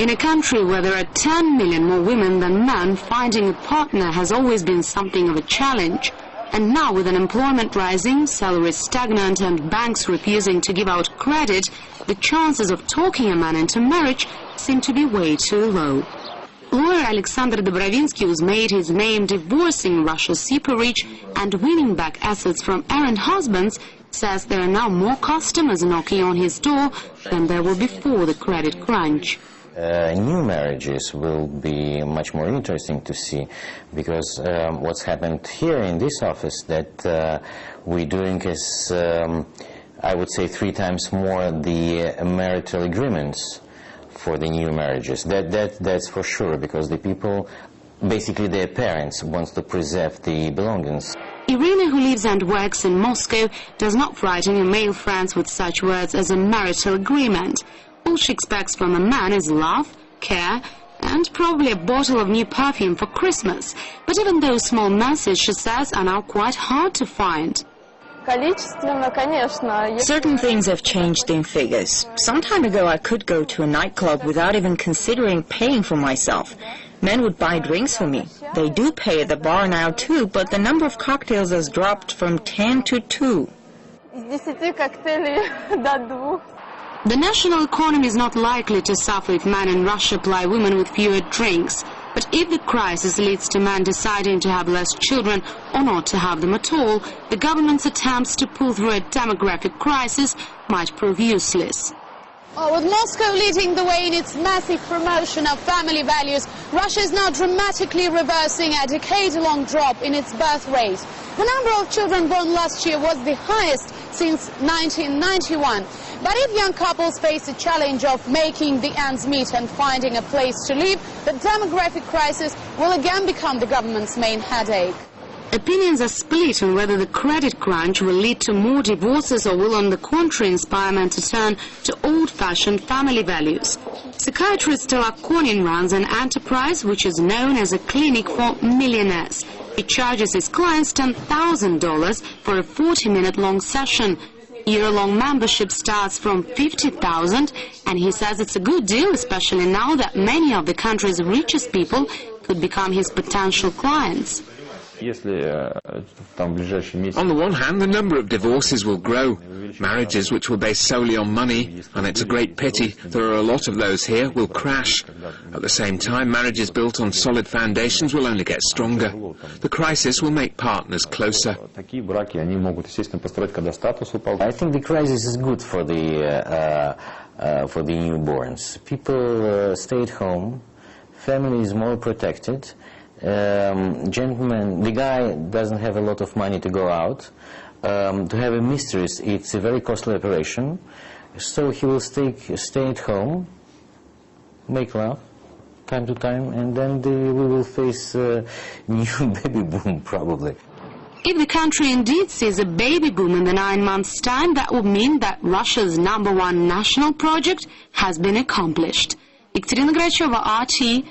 In a country where there are 10 million more women than men, finding a partner has always been something of a challenge. And now, with unemployment rising, salaries stagnant and banks refusing to give out credit, the chances of talking a man into marriage seem to be way too low. Lawyer Alexander Dobrovinsky, who's made his name divorcing Russia's super rich and winning back assets from errant husbands, says there are now more customers knocking on his door than there were before the credit crunch. New marriages will be much more interesting to see, because what's happened here in this office that we're doing is, I would say, 3 times more the marital agreements for the new marriages. That's for sure, because the people, basically their parents, wants to preserve the belongings. Irina, who lives and works in Moscow, does not frighten her male friends with such words as a marital agreement. All she expects from a man is love, care, and probably a bottle of new perfume for Christmas. But even those small mercies, she says, are now quite hard to find. Certain things have changed in figures. Some time ago I could go to a nightclub without even considering paying for myself. Men would buy drinks for me. They do pay at the bar now too, but the number of cocktails has dropped from 10 to 2. The national economy is not likely to suffer if men in Russia ply women with fewer drinks. But if the crisis leads to men deciding to have less children or not to have them at all, the government's attempts to pull through a demographic crisis might prove useless. With Moscow leading the way in its massive promotion of family values, Russia is now dramatically reversing a decade-long drop in its birth rate. The number of children born last year was the highest since 1991. But if young couples face the challenge of making the ends meet and finding a place to live, the demographic crisis will again become the government's main headache. Opinions are split on whether the credit crunch will lead to more divorces or will, on the contrary, inspire men to turn to old-fashioned family values. Psychiatrist Stella Konin runs an enterprise which is known as a clinic for millionaires. He charges his clients $10,000 for a 40-minute-long session. Year-long membership starts from $50,000, and he says it's a good deal, especially now that many of the country's richest people could become his potential clients. On the one hand, the number of divorces will grow. Marriages which were based solely on money, and it's a great pity, there are a lot of those here, will crash. At the same time, marriages built on solid foundations will only get stronger. The crisis will make partners closer. I think the crisis is good for the newborns. People stay at home, family is more protected. Gentleman, the guy doesn't have a lot of money to go out. To have a mistress, it's a very costly operation. So he will stay at home, make love, time to time, and then we will face a new baby boom, probably. If the country indeed sees a baby boom in the 9 months' time, that would mean that Russia's #1 national project has been accomplished. Ekaterina Gracheva, RT.